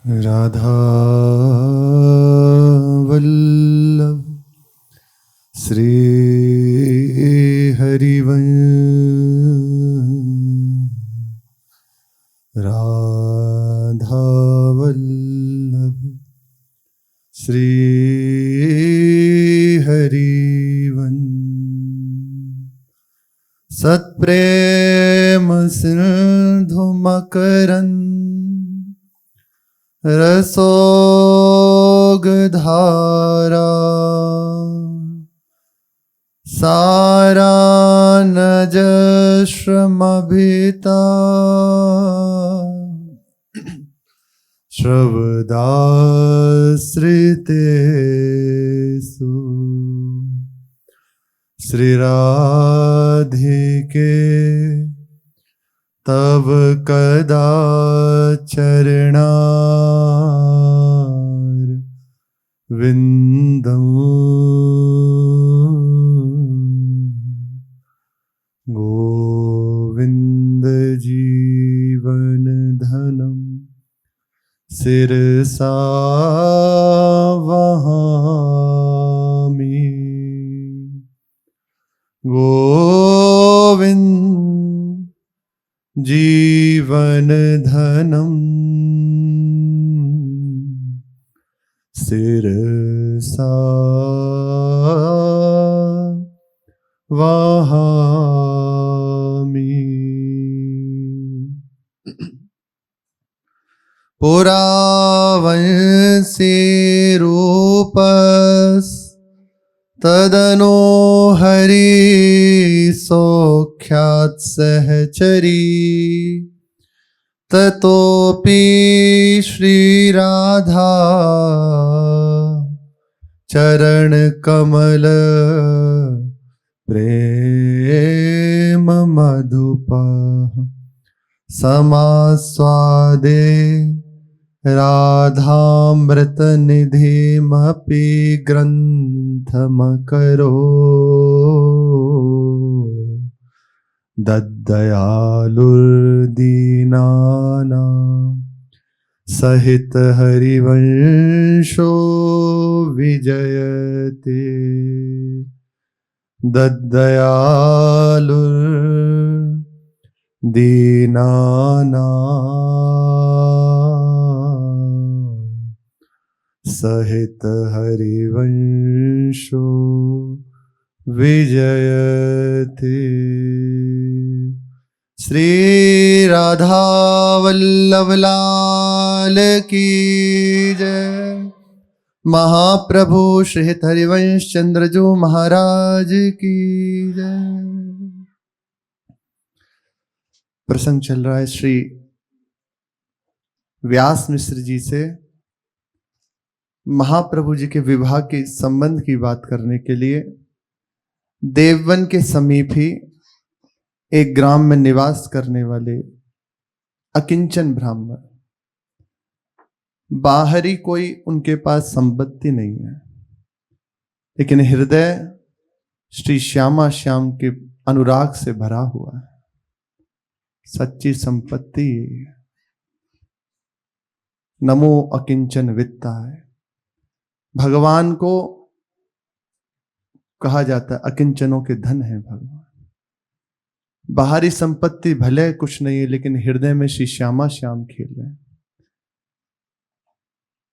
राधा वल्लभ श्री हरिवंश। राधा वल्लभ श्री हरिवंश। सत्प्रेम सिंधु मकरंद रसोगधारा सारानजश्रमभिता श्रवदाश्रितेषु श्रीराधिके तव कदा चरणार विंदम। गोविंद जीवन धनम सिरसा वहामि। गोविंद जीवन धनम सिरसा वहामि। पुरावंशी रूपस् तदनो हरि सौख्यात् सहचरी ततोपि श्रीराधा चरण कमल प्रेम मधुपः समास्वादे राधामृत निधिमपि ग्रंथमकरो दद्दयालुर्दीनानां सहित हरिवंशो विजयते। दद्दयालुर्दीनानां सहित हरिवंशो विजयते। श्री राधा वल्लभ लाल की जय। महाप्रभु श्री हरिवंश चंद्रजू महाराज की जय। प्रसंग चल रहा है श्री व्यास मिश्र जी से महाप्रभु जी के विवाह के संबंध की बात करने के लिए देववन के समीप ही एक ग्राम में निवास करने वाले अकिंचन ब्राह्मण, बाहरी कोई उनके पास संपत्ति नहीं है, लेकिन हृदय श्री श्यामा श्याम के अनुराग से भरा हुआ है। सच्ची संपत्ति यही है। नमो अकिंचन वित्ता है। भगवान को कहा जाता है अकिंचनों के धन है भगवान। बाहरी संपत्ति भले कुछ नहीं है, लेकिन हृदय में श्री श्यामा श्याम खेल रहे हैं।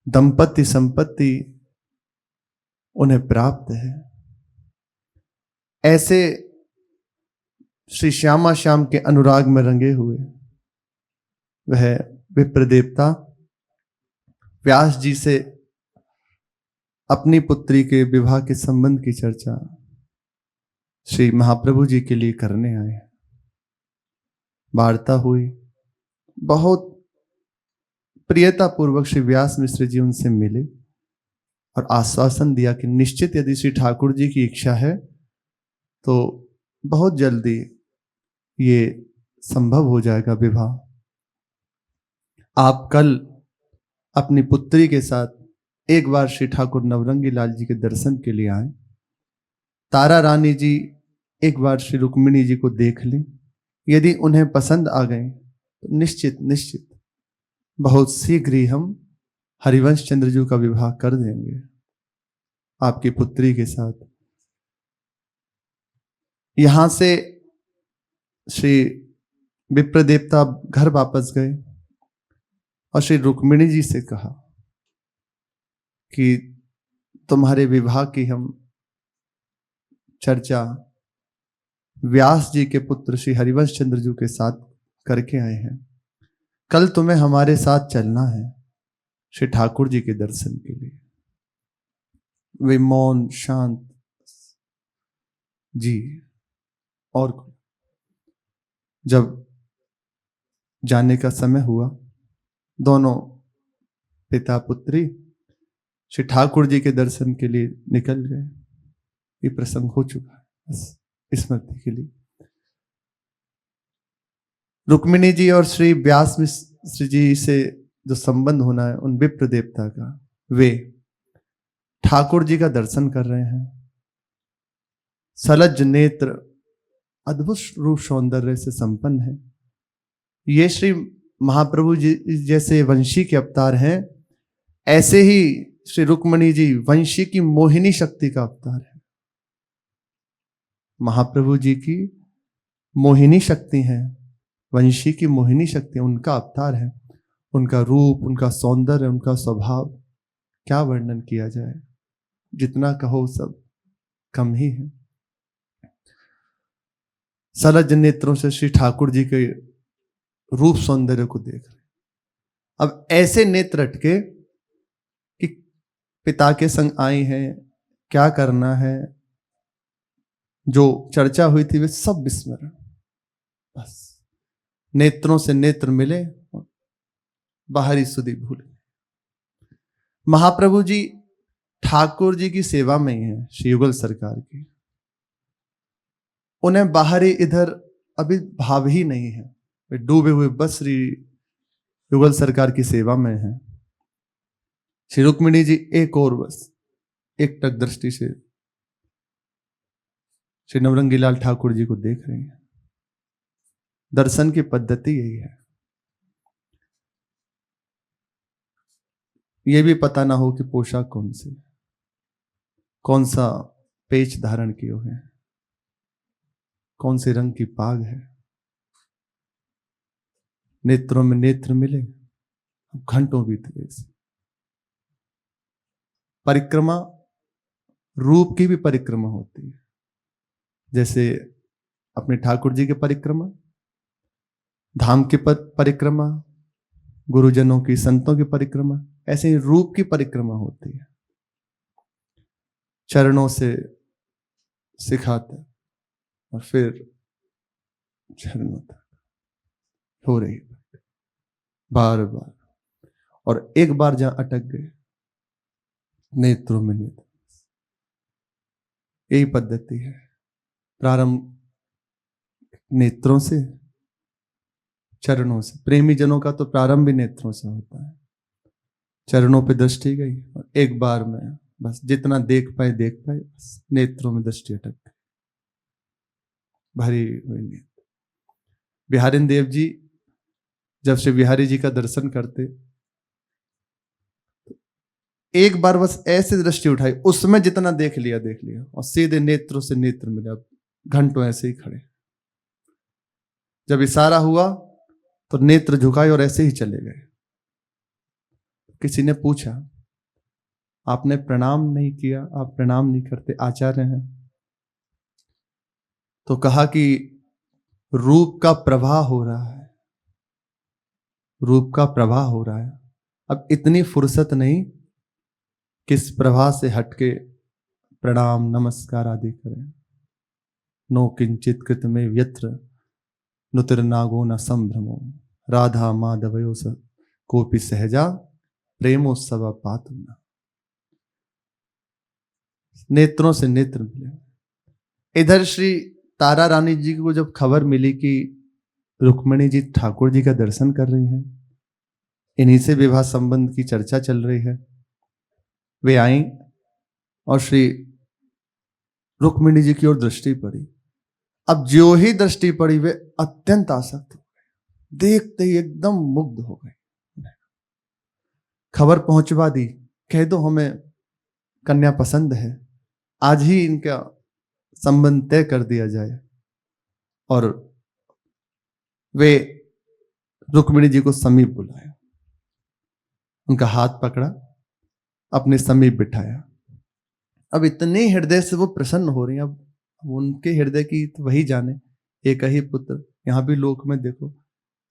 दंपत्ति संपत्ति उन्हें प्राप्त है। ऐसे श्री श्यामा श्याम के अनुराग में रंगे हुए वह विप्र देवता व्यास जी से अपनी पुत्री के विवाह के संबंध की चर्चा श्री महाप्रभु जी के लिए करने आए हैं। वार्ता हुई, बहुत प्रियता पूर्वक श्री व्यास मिश्र जी उनसे मिले और आश्वासन दिया कि निश्चित यदि श्री ठाकुर जी की इच्छा है तो बहुत जल्दी ये संभव हो जाएगा विवाह। आप कल अपनी पुत्री के साथ एक बार श्री ठाकुर नवरंगी लाल जी के दर्शन के लिए आए। तारा रानी जी एक बार श्री रुक्मिणी जी को देख लें, यदि उन्हें पसंद आ गए तो निश्चित बहुत शीघ्र ही हम हरिवंश चंद्र जी का विवाह कर देंगे आपकी पुत्री के साथ। यहां से श्री विप्र देवता घर वापस गए और श्री रुक्मिणी जी से कहा कि तुम्हारे विवाह की हम चर्चा व्यास जी के पुत्र श्री हरिवंश चंद्र जी के साथ करके आए हैं। कल तुम्हें हमारे साथ चलना है श्री ठाकुर जी के दर्शन के लिए। वे मौन शांत जी। और जब जाने का समय हुआ, दोनों पिता पुत्री श्री ठाकुर जी के दर्शन के लिए निकल गए। ये प्रसंग हो चुका है, बस स्मृति के लिए। रुक्मिणी जी और श्री व्यास मिश्र जी से जो संबंध होना है उन विप्र देवता का, वे ठाकुर जी का दर्शन कर रहे हैं। सलज नेत्र अद्भुत रूप सौंदर्य से संपन्न है। ये श्री महाप्रभु जी जैसे वंशी के अवतार हैं, ऐसे ही श्री रुक्मिणी जी वंशी की मोहिनी शक्ति का अवतार है। महाप्रभु जी की मोहिनी शक्ति है, वंशी की मोहिनी शक्ति उनका अवतार है। उनका रूप, उनका सौंदर्य, उनका स्वभाव क्या वर्णन किया जाए, जितना कहो सब कम ही है। सलज नेत्रों से श्री ठाकुर जी के रूप सौंदर्य को देख रहे। अब ऐसे नेत्र अटके कि पिता के संग आई हैं, क्या करना है, जो चर्चा हुई थी वे सब विस्मरण। बस नेत्रों से नेत्र मिले, बाहरी सुधि भूल। महाप्रभु जी ठाकुर जी की सेवा में ही है, श्री युगल सरकार की। उन्हें बाहरी इधर अभी भाव ही नहीं है, वे डूबे हुए बस श्री युगल सरकार की सेवा में है। श्री रुक्मिणी जी एक और बस एक टक दृष्टि से श्री नवरंगी लाल ठाकुर जी को देख रहे हैं। दर्शन की पद्धति यही है। यह भी पता ना हो कि पोशाक कौन सी, कौन सा पेच धारण किए हुए हैं, कौन से रंग की पाग है। नेत्रों में नेत्र मिले, घंटों बीत गए। परिक्रमा रूप की भी परिक्रमा होती है, जैसे अपने ठाकुर जी की परिक्रमा, धाम की परिक्रमा, गुरुजनों की, संतों की परिक्रमा, ऐसे ही रूप की परिक्रमा होती है। चरणों से सिखाते और फिर चरणों तक हो रही बार बार, और एक बार जहां अटक गए नेत्रों में नेत्र। यही पद्धति है। प्रारंभ नेत्रों से, चरणों से। प्रेमी जनों का तो प्रारंभ भी नेत्रों से होता है। चरणों पे दृष्टि गई और एक बार में बस जितना देख पाए, बस नेत्रों में दृष्टि अटक गई, भरी हुई नेत्र। बिहारी देव जी जब श्री बिहारी जी का दर्शन करते, एक बार बस ऐसे दृष्टि उठाई, उसमें जितना देख लिया और सीधे नेत्रों से नेत्र मिले। अब घंटों ऐसे ही खड़े। जब इशारा हुआ तो नेत्र झुकाए और ऐसे ही चले गए। किसी ने पूछा, आपने प्रणाम नहीं किया, आप प्रणाम नहीं करते, आचार्य हैं। तो कहा कि रूप का प्रवाह हो रहा है, रूप का प्रवाह हो रहा है। अब इतनी फुर्सत नहीं किस प्रवाह से हटके प्रणाम नमस्कार आदि करें। नो किंचित कृत में व्यत्र नुतिर्नागो न संभ्रमो राधा माधवयो स कोपि सहजा प्रेमोत्सव पातुना। नेत्रों से नेत्र मिले। इधर श्री तारा रानी जी को जब खबर मिली कि रुक्मिणी जी ठाकुर जी का दर्शन कर रही हैं, इन्हीं से विवाह संबंध की चर्चा चल रही है, वे आई और श्री रुक्मिणी जी की ओर दृष्टि पड़ी। अब जो ही दृष्टि पड़ी वे अत्यंत आसक्त हो गए, देखते ही एकदम मुग्ध हो गए। खबर पहुंचवा दी, कह दो हमें कन्या पसंद है, आज ही इनका संबंध तय कर दिया जाए। और वे रुक्मिणी जी को समीप बुलाया, उनका हाथ पकड़ा, अपने समीप बिठाया। अब इतने हृदय से वो प्रसन्न हो रही हैं। अब उनके हृदय की तो वही जाने, एक ही पुत्र। यहाँ भी लोक में देखो,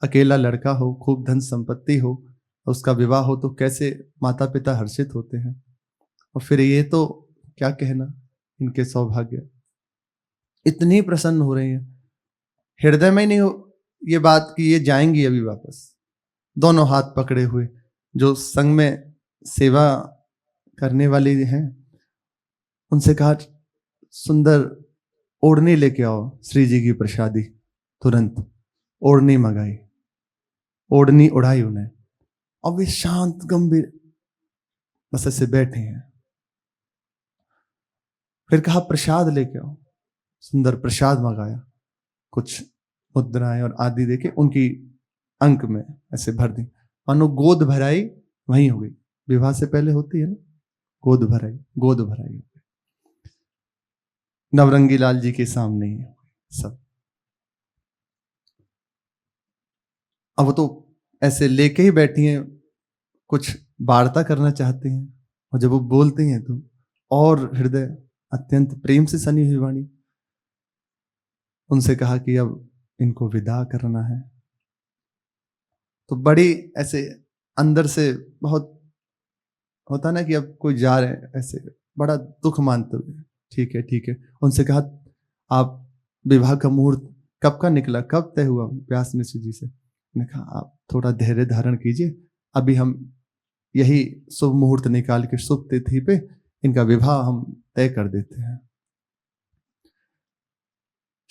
अकेला लड़का हो, खूब धन संपत्ति हो, उसका विवाह हो तो कैसे माता पिता हर्षित होते हैं। और फिर ये तो क्या कहना, इनके सौभाग्य। इतनी प्रसन्न हो रही हैं, हृदय में ही नहीं हो ये बात कि ये जाएंगी अभी वापस। दोनों हाथ पकड़े हुए, जो संग में सेवा करने वाले हैं उनसे कहा, सुंदर ओढ़नी लेके आओ श्री जी की प्रसादी। तुरंत ओढ़नी मंगाई, ओढ़नी उड़ाई उन्हें। अब वे शांत गंभीर बस ऐसे बैठे हैं। फिर कहा प्रसाद लेके आओ, सुंदर प्रसाद मंगाया, कुछ मुद्राएं और आदि देके उनकी अंक में ऐसे भर दी, मानो गोद भराई वहीं हो गई। विवाह से पहले होती है ना गोद भराई, गोद भराई हो गई। नवरंगी लाल जी के सामने ही सब। अब तो ऐसे लेके ही बैठी हैं, कुछ वार्ता करना चाहती हैं, और जब वो बोलती हैं तो और हृदय अत्यंत प्रेम से सनी हुई वाणी। उनसे कहा कि अब इनको विदा करना है। तो बड़ी ऐसे अंदर से बहुत होता ना कि अब कोई जा रहे हैं, ऐसे बड़ा दुख मानते हुए ठीक है ठीक है। उनसे कहा आप विवाह का मुहूर्त कब का निकला, कब तय हुआ व्यास मिश्र जी से। ने कहा आप थोड़ा धैर्य धारण कीजिए, अभी हम यही शुभ मुहूर्त निकाल के शुभ तिथि पे इनका विवाह हम तय कर देते हैं।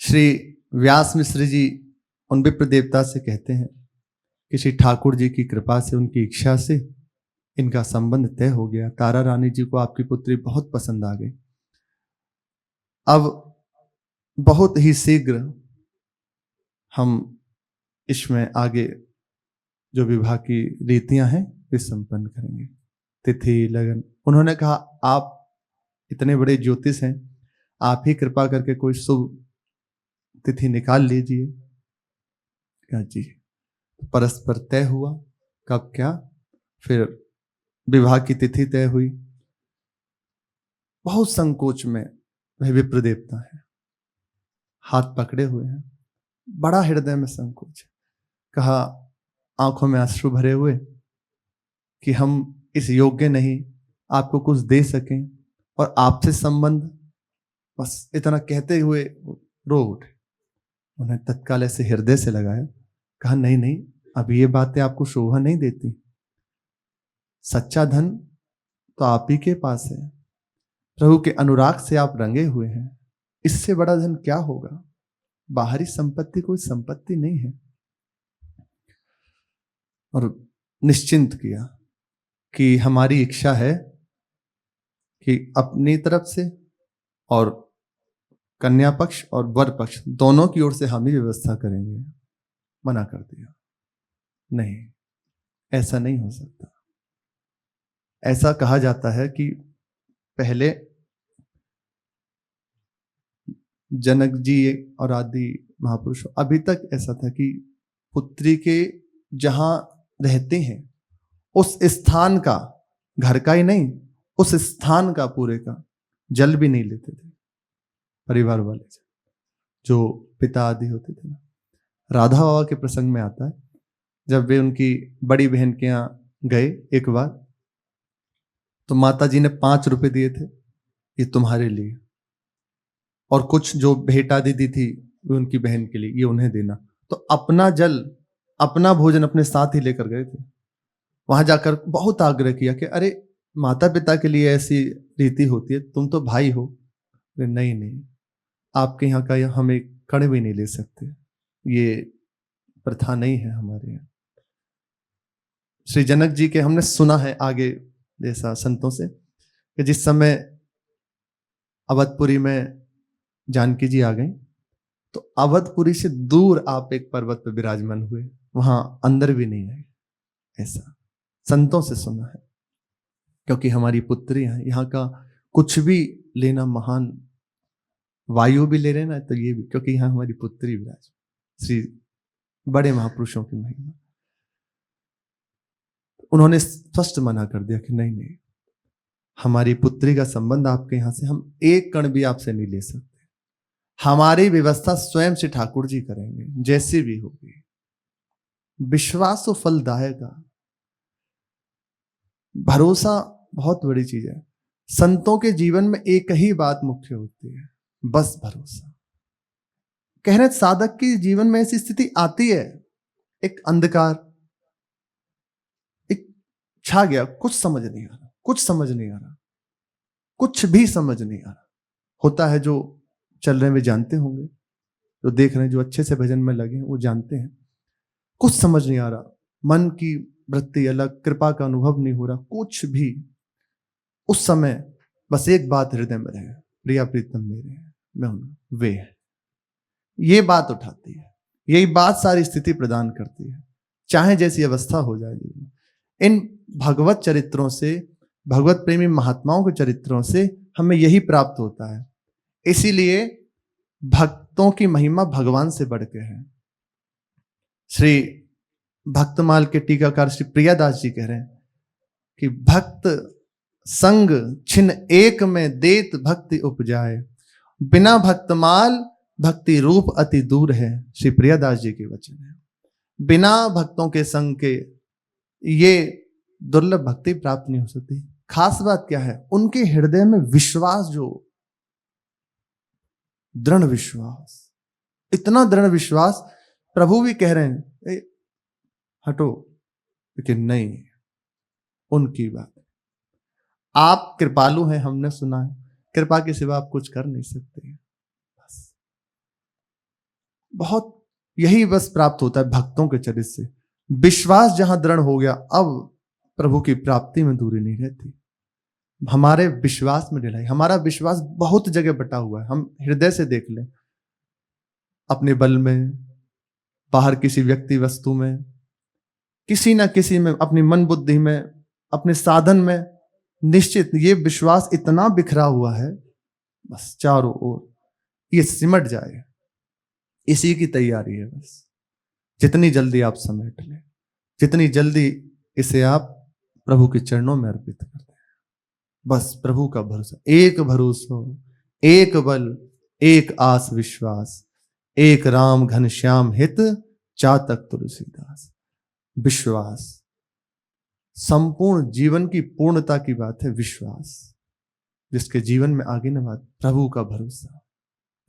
श्री व्यास मिश्र जी उन विप्र देवता से कहते हैं कि श्री ठाकुर जी की कृपा से, उनकी इच्छा से इनका संबंध तय हो गया। तारा रानी जी को आपकी पुत्री बहुत पसंद आ गई। अब बहुत ही शीघ्र हम इसमें आगे जो विवाह की रीतियां हैं वे संपन्न करेंगे। तिथि लगन, उन्होंने कहा आप इतने बड़े ज्योतिष हैं, आप ही कृपा करके कोई शुभ तिथि निकाल लीजिए। क्या जी, परस्पर तय हुआ कब क्या, फिर विवाह की तिथि तय हुई। बहुत संकोच में वह विप्र देवता है, हाथ पकड़े हुए हैं, बड़ा हृदय में संकोच। कहा आंखों में आंसू भरे हुए कि हम इस योग्य नहीं आपको कुछ दे सकें, और आपसे संबंध, बस इतना कहते हुए रो उठे। उन्हें तत्काल ऐसे हृदय से लगाया, कहा नहीं नहीं, अब ये बातें आपको शोभा नहीं देती। सच्चा धन तो आप ही के पास है, प्रभु के अनुराग से आप रंगे हुए हैं, इससे बड़ा धन क्या होगा। बाहरी संपत्ति कोई संपत्ति नहीं है। और निश्चिंत किया कि हमारी इच्छा है कि अपनी तरफ से और कन्या पक्ष और वर पक्ष दोनों की ओर से हम ही व्यवस्था करेंगे। मना कर दिया, नहीं ऐसा नहीं हो सकता। ऐसा कहा जाता है कि पहले जनक जी और आदि महापुरुष, अभी तक ऐसा था कि पुत्री के जहां रहते हैं उस स्थान का, घर का ही नहीं, उस स्थान का पूरे का जल भी नहीं लेते थे परिवार वाले, जो पिता आदि होते थे ना। राधा बाबा के प्रसंग में आता है, जब वे उनकी बड़ी बहन के यहाँ गए एक बार, तो माता जी ने 5 रुपए दिए थे, ये तुम्हारे लिए, और कुछ जो भेंट आदि दी थी वो उनकी बहन के लिए, ये उन्हें देना। तो अपना जल, अपना भोजन अपने साथ ही लेकर गए थे। वहां जाकर बहुत आग्रह किया कि अरे माता पिता के लिए ऐसी रीति होती है, तुम तो भाई हो। नहीं नहीं, आपके यहाँ का हम एक कण भी नहीं ले सकते, ये प्रथा नहीं है हमारे यहाँ। श्री जनक जी के हमने सुना है आगे जैसा संतों से कि जिस समय अवधपुरी में जानकी जी आ गई, तो अवधपुरी से दूर आप एक पर्वत पर विराजमान हुए, वहां अंदर भी नहीं आए, ऐसा संतों से सुना है। क्योंकि हमारी पुत्री है। यहाँ का कुछ भी लेना महान, वायु भी ले रहे ना तो ये भी, क्योंकि यहाँ हमारी पुत्री विराज, श्री बड़े महापुरुषों की महिमा। उन्होंने स्पष्ट मना कर दिया कि नहीं नहीं, हमारी पुत्री का संबंध आपके यहां से हम एक कण भी आपसे नहीं ले सकते। हमारी व्यवस्था स्वयं से ठाकुर जी करेंगे, जैसी भी होगी। विश्वास तो फलदायक है। भरोसा बहुत बड़ी चीज है। संतों के जीवन में एक ही बात मुख्य होती है, बस भरोसा। कह रहे साधक के जीवन में ऐसी स्थिति आती है, एक अंधकार एक छा गया, कुछ समझ नहीं आ रहा, कुछ समझ नहीं आ रहा, कुछ भी समझ नहीं आ रहा। होता है, जो चल रहे हैं वे जानते होंगे, जो देख रहे हैं, जो अच्छे से भजन में लगे हैं वो जानते हैं। कुछ समझ नहीं आ रहा, मन की वृत्ति अलग, कृपा का अनुभव नहीं हो रहा, कुछ भी। उस समय बस एक बात हृदय में रहे, प्रिया प्रीतम मेरे हैं, मैं हूं, वे है। ये बात उठाती है, यही बात सारी स्थिति प्रदान करती है, चाहे जैसी अवस्था हो जाए जीवन। इन भगवत चरित्रों से, भगवत प्रेमी महात्माओं के चरित्रों से हमें यही प्राप्त होता है। इसीलिए भक्तों की महिमा भगवान से बढ़ के है। श्री भक्तमाल के टीकाकार श्री प्रियादास जी कह रहे हैं कि भक्त संग छिन एक में देत भक्ति उपजाए, बिना भक्तमाल भक्ति रूप अति दूर है। श्री प्रियादास जी के वचन है। बिना भक्तों के संग के ये दुर्लभ भक्ति प्राप्त नहीं हो सकती। खास बात क्या है, उनके हृदय में विश्वास, जो दृढ़ विश्वास, इतना दृढ़ विश्वास, प्रभु भी कह रहे हैं हटो, लेकिन नहीं, उनकी बात। आप कृपालु हैं, हमने सुना है, कृपा के सिवा आप कुछ कर नहीं सकते। बस बहुत यही बस प्राप्त होता है भक्तों के चरित्र से। विश्वास जहां दृढ़ हो गया, अब प्रभु की प्राप्ति में दूरी नहीं रहती। हमारे विश्वास में ढिलाई, हमारा विश्वास बहुत जगह बटा हुआ है। हम हृदय से देख लें, अपने बल में, बाहर किसी व्यक्ति वस्तु में, किसी ना किसी में, अपनी मन बुद्धि में, अपने साधन में, निश्चित ये विश्वास इतना बिखरा हुआ है, बस चारों ओर ये सिमट जाए, इसी की तैयारी है। बस जितनी जल्दी आप समेट लें, जितनी जल्दी इसे आप प्रभु के चरणों में अर्पित कर दें। बस प्रभु का भरोसा, एक भरोसा, एक बल, एक आस विश्वास, एक राम घनश्याम हित, चातक तुलसीदास। विश्वास संपूर्ण जीवन की पूर्णता की बात है। विश्वास जिसके जीवन में आगे न बात, प्रभु का भरोसा।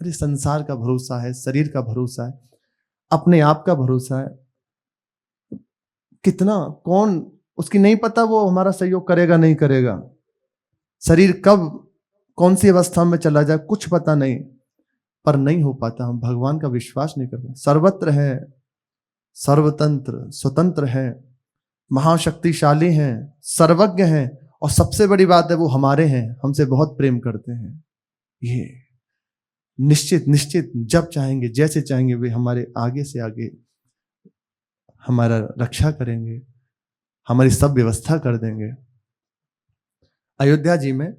अरे संसार का भरोसा है, शरीर का भरोसा है, अपने आप का भरोसा है, कितना कौन उसकी नहीं पता, वो हमारा सहयोग करेगा नहीं करेगा, शरीर कब कौन सी अवस्था में चला जाए कुछ पता नहीं, पर नहीं हो पाता। हम भगवान का विश्वास नहीं करते। सर्वत्र है, सर्वतंत्र स्वतंत्र है, महाशक्तिशाली हैं, सर्वज्ञ हैं, और सबसे बड़ी बात है वो हमारे हैं, हमसे बहुत प्रेम करते हैं। ये निश्चित निश्चित जब चाहेंगे, जैसे चाहेंगे, वे हमारे आगे से आगे हमारा रक्षा करेंगे, हमारी सब व्यवस्था कर देंगे। अयोध्या जी में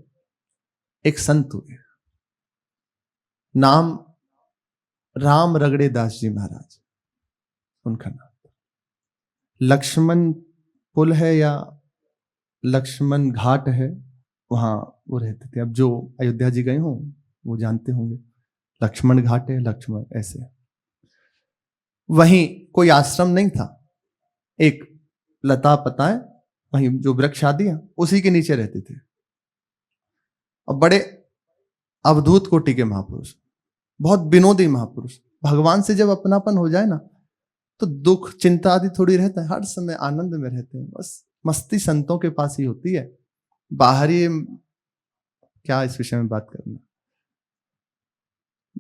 एक संत हुए, नाम राम रगड़े दास जी महाराज, उनका नाम। लक्ष्मण पुल है या लक्ष्मण घाट है, वहां वो रहते थे। अब जो अयोध्या जी गए हों वो जानते होंगे, लक्ष्मण घाट है, लक्ष्मण ऐसे। वहीं कोई आश्रम नहीं था, एक लता पताएं, वहीं जो वृक्ष आदि है उसी के नीचे रहते थे। और बड़े अवधूत कोटि के महापुरुष, बहुत विनोदी महापुरुष। भगवान से जब अपनापन हो जाए ना, तो दुख चिंता आदि थोड़ी रहता है, हर समय आनंद में रहते हैं। बस मस्ती संतों के पास ही होती है, बाहरी क्या इस विषय में बात करना।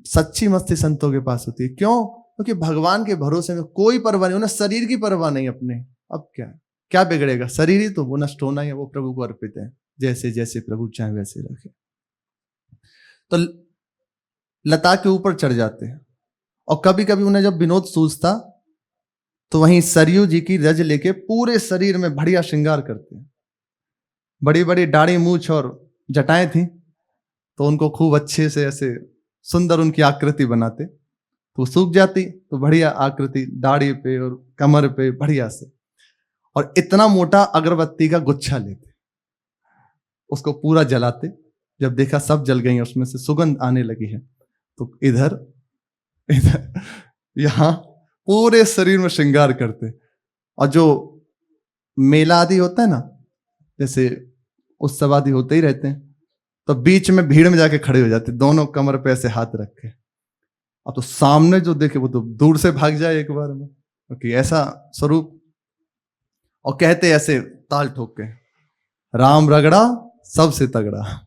सच्ची मस्ती संतों के पास होती है। क्यों? क्योंकि भगवान के भरोसे में कोई परवाह नहीं, उन्हें शरीर की परवाह नहीं अपने। अब क्या बिगड़ेगा? शरीर ही तो वो नष्ट होना है, वो प्रभु को अर्पित है, जैसे जैसे प्रभु चाहे वैसे रखे। तो लता के ऊपर चढ़ जाते हैं, और कभी कभी उन्हें जब विनोद सूझता तो वहीं सरयू जी की रज लेके पूरे शरीर में बढ़िया श्रृंगार करते हैं। बड़ी बड़ी दाढ़ी मूछ और जटाएं थी, तो उनको खूब अच्छे से ऐसे सुंदर उनकी आकृति बनाते, तो सूख जाती तो बढ़िया आकृति दाढ़ी पे और कमर पे बढ़िया से, और इतना मोटा अगरबत्ती का गुच्छा लेते, उसको पूरा जलाते। जब देखा सब जल गई, उसमें से सुगंध आने लगी है, तो इधर इधर यहाँ पूरे शरीर में श्रृंगार करते। और जो मेला आदि होता है ना, जैसे उत्सव आदि होते ही रहते हैं, तो बीच में भीड़ में जाके खड़े हो जाते, दोनों कमर पे ऐसे हाथ रख के। अब तो सामने जो देखे वो तो दूर से भाग जाए एक बार में, क्योंकि ऐसा स्वरूप। और कहते ऐसे ताल ठोक के, राम रगड़ा सबसे तगड़ा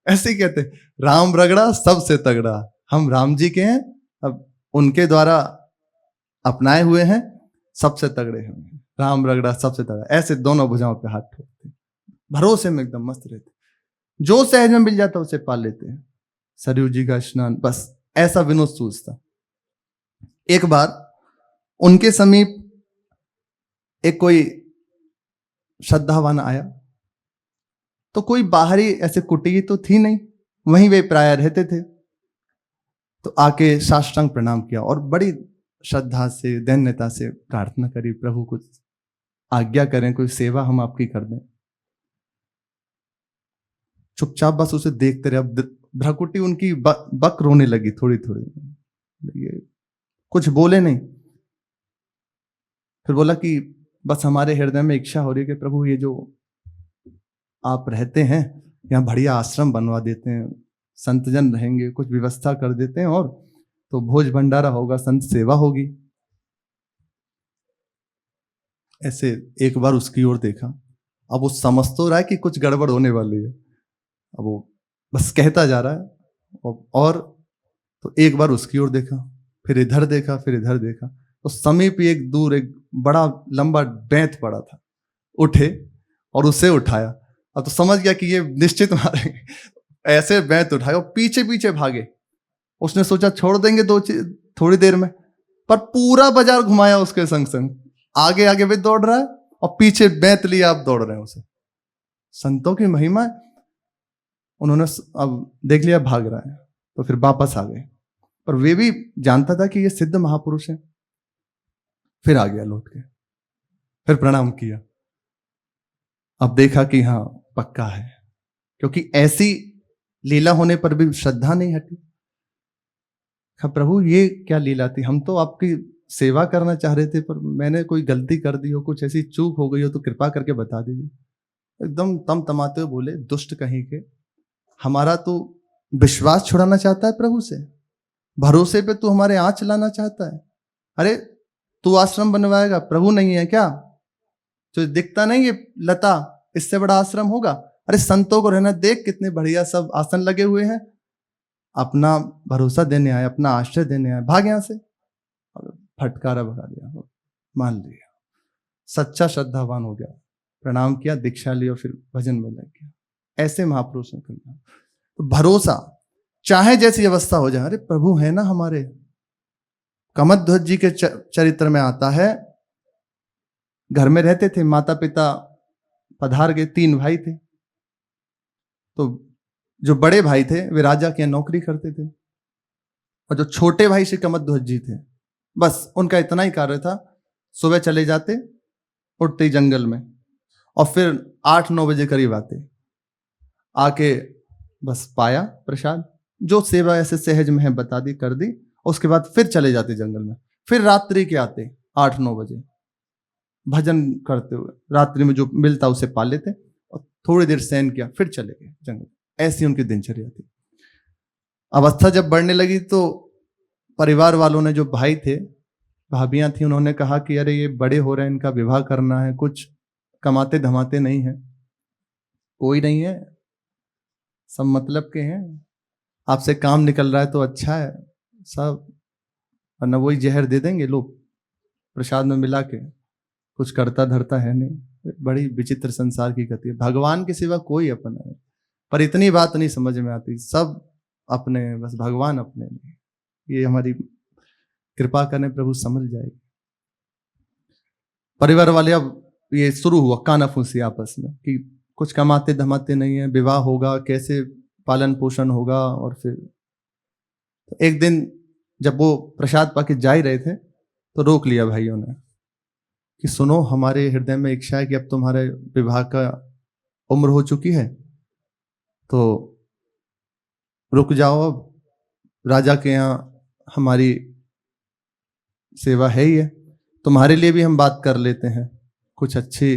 ऐसे ही कहते, राम रगड़ा सबसे तगड़ा, हम राम जी के हैं, अब उनके द्वारा अपनाए हुए हैं, सबसे तगड़े हैं, राम रगड़ा सबसे तगड़ा। ऐसे दोनों भुजाओं पे हाथ ठोकते, भरोसे में एकदम मस्त रहते, जो सहज में मिल जाता उसे पा लेते हैं। सरयू जी का स्नान, बस ऐसा विनोद सूझता। एक बार उनके समीप एक कोई श्रद्धावान आया, तो कोई बाहरी ऐसे कुटी तो थी नहीं, वहीं वे प्राय रहते थे। तो आके साष्टांग प्रणाम किया और बड़ी श्रद्धा से दैन्यता से प्रार्थना करी, प्रभु कुछ आज्ञा करें, कोई सेवा हम आपकी कर दें। चुपचाप बस उसे देखते रहे। अब भ्रकुटी उनकी बक रोने लगी थोड़ी थोड़ी, ये कुछ बोले नहीं। फिर बोला कि बस हमारे हृदय में इच्छा हो रही है कि प्रभु ये जो आप रहते हैं, यहाँ बढ़िया आश्रम बनवा देते हैं, संतजन रहेंगे, कुछ व्यवस्था कर देते हैं, और तो भोज भंडारा होगा, संत सेवा होगी। ऐसे एक बार उसकी ओर देखा, अब वो समझ तो रहा है कि कुछ गड़बड़ होने वाली है, अब वो बस कहता जा रहा है। और तो एक बार उसकी ओर देखा, फिर इधर देखा, फिर इधर देखा, तो समीप एक दूर एक बड़ा लंबा बैंत पड़ा था, उठे और उसे उठाया। अब तो समझ गया कि ये निश्चित मारेंगे, ऐसे बैंत उठाए और पीछे पीछे भागे। उसने सोचा छोड़ देंगे थोड़ी देर में, पर पूरा बाजार घुमाया उसके संग संग, आगे आगे भी दौड़ रहा है और पीछे बैंत लिया आप दौड़ रहे हैं उसे। संतों की महिमा है। उन्होंने अब देख लिया भाग रहा है, तो फिर वापस आ गए, पर वे भी जानता था कि ये सिद्ध महापुरुष है। फिर आ गया लौट के, फिर प्रणाम किया। अब देखा कि हाँ पक्का है, क्योंकि ऐसी लीला होने पर भी श्रद्धा नहीं हटी। प्रभु ये क्या लीला थी, हम तो आपकी सेवा करना चाह रहे थे, पर मैंने कोई गलती कर दी हो, कुछ ऐसी चूक हो गई हो तो कृपा करके बता दीजिए। एकदम तमतमाते हुए बोले, दुष्ट कहीं के, हमारा तो विश्वास छुड़ाना चाहता है प्रभु से, भरोसे पे तू हमारे आंच लाना चाहता है। अरे तू आश्रम बनवाएगा, प्रभु नहीं है क्या? तो दिखता नहीं ये लता, इससे बड़ा आश्रम होगा? अरे संतों को रहना देख, कितने बढ़िया सब आसन लगे हुए हैं, अपना भरोसा देने आए, अपना आश्रय देने आए, भाग यहां से। फटकारा भगा दिया, मान लिया, सच्चा श्रद्धावान हो गया, प्रणाम किया, दीक्षा लिया, फिर भजन में लग गया। ऐसे महापुरुषों करना तो भरोसा, चाहे जैसी अवस्था हो जाए, अरे प्रभु है ना हमारे। कमध्वज जी के चरित्र में आता है, घर में रहते थे, माता पिता पधार गए, 3 भाई थे। तो जो बड़े भाई थे वे राजा के यहाँ नौकरी करते थे, और जो छोटे भाई श्री कमध्वज जी थे, बस उनका इतना ही कार्य था, सुबह चले जाते, उठते ही जंगल में, और फिर 8-9 बजे करीब आते, आके बस पाया प्रसाद, जो सेवा ऐसे सहज में है बता दी, कर दी, उसके बाद फिर चले जाते जंगल में। फिर रात्रि के आते 8-9 बजे, भजन करते हुए रात्रि में जो मिलता उसे पा लेते, और थोड़ी देर सहन किया, फिर चले गए जंगल। ऐसी उनकी दिनचर्या थी। अवस्था जब बढ़ने लगी तो परिवार वालों ने, जो भाई थे, भाभियां थी, उन्होंने कहा कि अरे ये बड़े हो रहे हैं, इनका विवाह करना है, कुछ कमाते धमाते नहीं है, कोई नहीं है, सब मतलब के हैं, आपसे काम निकल रहा है तो अच्छा है सब, वरना वही जहर दे देंगे लोग प्रसाद में मिला के, कुछ करता धरता है नहीं। बड़ी विचित्र संसार की गति है, भगवान के सिवा कोई अपना नहीं। पर इतनी बात नहीं समझ में आती, सब अपने, बस भगवान अपने नहीं। ये हमारी कृपा करने प्रभु समझ जाएगी। परिवार वाले अब ये शुरू हुआ कानाफूसी आपस में कि कुछ कमाते धमाते नहीं है, विवाह होगा कैसे, पालन पोषण होगा। और फिर एक दिन जब वो प्रसाद पाके जा ही रहे थे तो रोक लिया भाइयों ने कि सुनो, हमारे हृदय में इच्छा है कि अब तुम्हारे विवाह का उम्र हो चुकी है, तो रुक जाओ, अब राजा के यहाँ हमारी सेवा है ही है, तुम्हारे लिए भी हम बात कर लेते हैं, कुछ अच्छी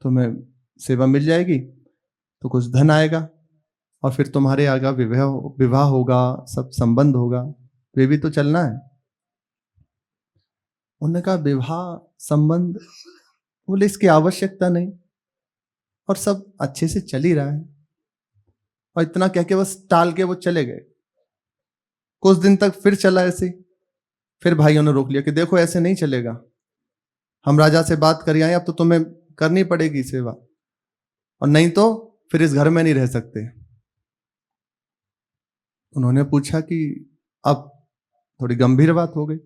तुम्हें सेवा मिल जाएगी तो कुछ धन आएगा और फिर तुम्हारे आगे विवाह होगा, सब संबंध होगा, वे भी तो चलना है। उन्होंने कहा विवाह संबंध, बोले इसकी आवश्यकता नहीं, और सब अच्छे से चल ही रहा है। और इतना कह के बस टाल के वो चले गए। कुछ दिन तक फिर चला ऐसे, फिर भाइयों ने रोक लिया कि देखो ऐसे नहीं चलेगा, हम राजा से बात कर आए, अब तो तुम्हें करनी पड़ेगी सेवा, और नहीं तो फिर इस घर में नहीं रह सकते। उन्होंने पूछा कि अब थोड़ी गंभीर बात हो गई।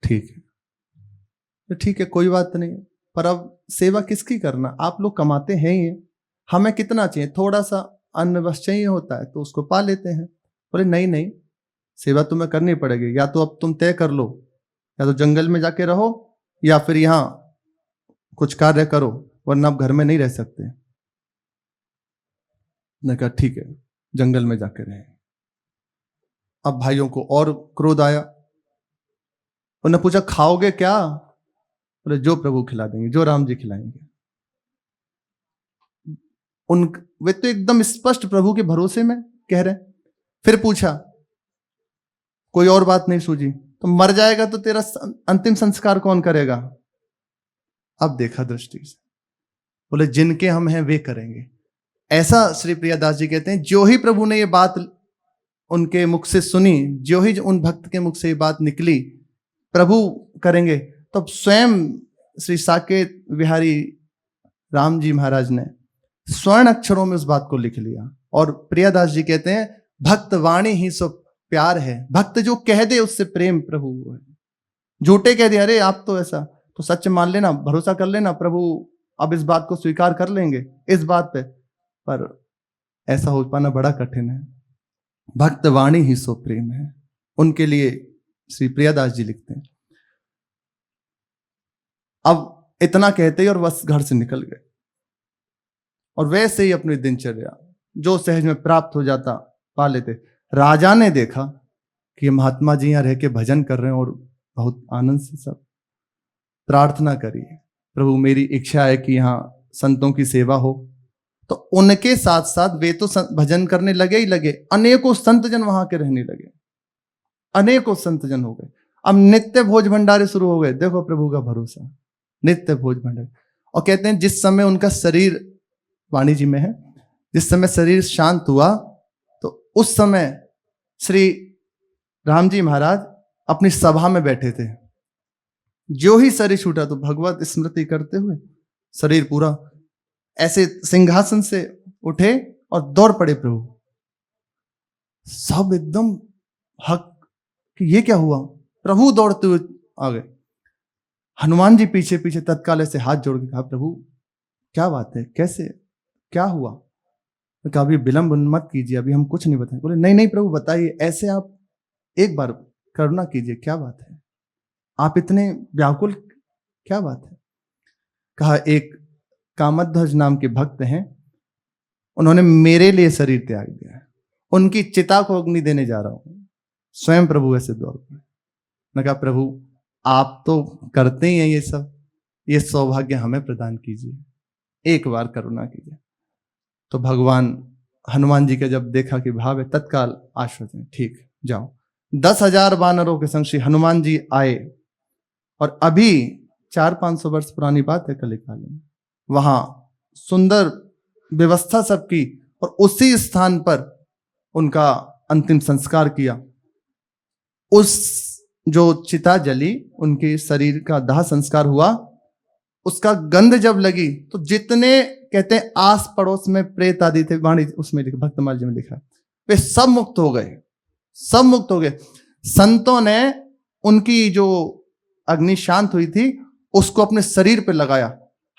ठीक है, तो ठीक है, कोई बात नहीं, पर अब सेवा किसकी करना, आप लोग कमाते हैं ही, हमें कितना चाहिए, थोड़ा सा अन्न बस चाहिए होता है तो उसको पा लेते हैं। बोले नहीं नहीं, सेवा तुम्हें करनी पड़ेगी, या तो अब तुम तय कर लो, या तो जंगल में जाके रहो या फिर यहां कुछ कार्य करो, वरना आप घर में नहीं रह सकते। ने कहा ठीक है, जंगल में जाके रहे। अब भाइयों को और क्रोध आया। उन्होंने पूछा खाओगे क्या? बोले जो प्रभु खिला देंगे, जो राम जी खिलाएंगे। वे तो एकदम स्पष्ट प्रभु के भरोसे में कह रहे। फिर पूछा, कोई और बात नहीं सूझी? तो मर जाएगा तो तेरा अंतिम संस्कार कौन करेगा? अब देखा दृष्टि से, बोले जिनके हम हैं वे करेंगे। ऐसा श्री प्रियादास जी कहते हैं, जो ही प्रभु ने ये बात उनके मुख से सुनी, जो ही उन भक्त के मुख से ये बात निकली, प्रभु करेंगे, तब स्वयं श्री साकेत बिहारी राम जी महाराज ने स्वर्ण अक्षरों में उस बात को लिख लिया। और प्रियादास जी कहते हैं, भक्त वाणी ही सो प्यार है, भक्त जो कह दे उससे प्रेम प्रभु है। झूठे कह दे अरे आप तो ऐसा, तो सच मान लेना, भरोसा कर लेना, प्रभु अब इस बात को स्वीकार कर लेंगे इस बात पे, पर ऐसा हो पाना बड़ा कठिन है। भक्त वाणी ही सो प्रेम है, उनके लिए श्री प्रियादास जी लिखते हैं। अब इतना कहते ही और बस घर से निकल गए, और वैसे ही अपनी दिनचर्या जो सहज में प्राप्त हो जाता पा लेते। राजा ने देखा कि महात्मा जी यहां रह के भजन कर रहे हैं और बहुत आनंद से सब प्रार्थना करिए, प्रभु मेरी इच्छा है कि यहाँ संतों की सेवा हो। तो उनके साथ साथ वे तो भजन करने लगे ही लगे, अनेकों संत जन वहां के रहने लगे, अनेकों संत जन हो गए। अब नित्य भोज भंडारे शुरू हो गए। देखो प्रभु का भरोसा, नित्य भोज भंडारे। और कहते हैं जिस समय उनका शरीर, वाणी जी में है, जिस समय शरीर शांत हुआ तो उस समय श्री राम जी महाराज अपनी सभा में बैठे थे। जो ही शरीर छूटा तो भगवत स्मृति करते हुए शरीर पूरा ऐसे सिंहासन से उठे और दौड़ पड़े प्रभु। सब एकदम हक कि ये क्या हुआ, प्रभु दौड़ते हुए आ गए। हनुमान जी पीछे पीछे तत्काल ऐसे हाथ जोड़ के कहा, प्रभु क्या बात है, कैसे, क्या हुआ? तो कहा अभी विलंब मत कीजिए, अभी हम कुछ नहीं बताएं। बोले नहीं नहीं प्रभु बताइए, ऐसे आप एक बार करुणा कीजिए, क्या बात है, आप इतने व्याकुल, क्या बात है? कहा एक कामध्वज नाम के भक्त हैं, उन्होंने मेरे लिए शरीर त्याग दिया है, उनकी चिता को अग्नि देने जा रहा हूं। स्वयं प्रभु ऐसे दौड़ पड़े। मैं कहा प्रभु आप तो करते ही हैं ये सब, ये सौभाग्य हमें प्रदान कीजिए, एक बार करुणा कीजिए। तो भगवान हनुमान जी का जब देखा कि भाव है, तत्काल आश्वस्त हैं, ठीक जाओ। 10,000 वानरों के संग श्री हनुमान जी आए, और अभी 400-500 वर्ष पुरानी बात है, कलिकाल में वहां सुंदर व्यवस्था सबकी, और उसी स्थान पर उनका अंतिम संस्कार किया। उस जो चिता जली, उनके शरीर का दाह संस्कार हुआ, उसका गंध जब लगी तो जितने कहते हैं आस पड़ोस में प्रेत आदि थे, वाणी उसमें लिखा, भक्तमाल जी में लिखा, वे सब मुक्त हो गए, सब मुक्त हो गए। संतों ने उनकी जो अग्नि शांत हुई थी उसको अपने शरीर पर लगाया,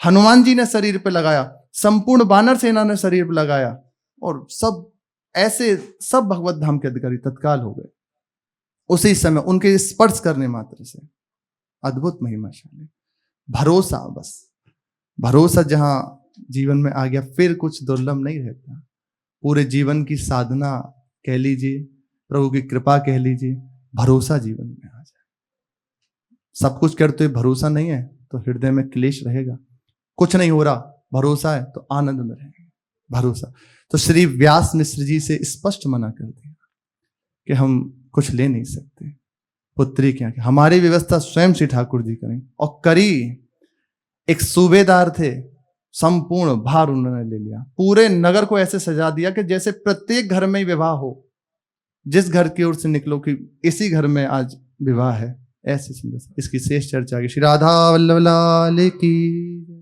हनुमान जी ने शरीर पे लगाया, संपूर्ण वानर सेना ने शरीर पे लगाया, और सब ऐसे सब भगवत धाम के अधिकारी तत्काल हो गए उसी समय, उनके स्पर्श करने मात्र से। अद्भुत महिमाशाली भरोसा, बस भरोसा जहां जीवन में आ गया, फिर कुछ दुर्लभ नहीं रहता। पूरे जीवन की साधना कह लीजिए, प्रभु की कृपा कह लीजिए, भरोसा जीवन में आ जाए। सब कुछ करते हुए भरोसा नहीं है तो हृदय में क्लेश रहेगा। कुछ नहीं हो रहा, भरोसा है तो आनंद में रहेंगे। भरोसा तो श्री व्यास मिश्र जी से स्पष्ट मना कर दिया कि हम कुछ ले नहीं सकते, पुत्री क्या, हमारी व्यवस्था स्वयं श्री ठाकुर जी करें। और करी। एक सूबेदार थे, संपूर्ण भार उन्होंने ले लिया, पूरे नगर को ऐसे सजा दिया कि जैसे प्रत्येक घर में विवाह हो, जिस घर की ओर से निकलो कि इसी घर में आज विवाह है, ऐसे सुंदर। इसकी शेष चर्चा की। श्री राधा वल्लभ लाल की।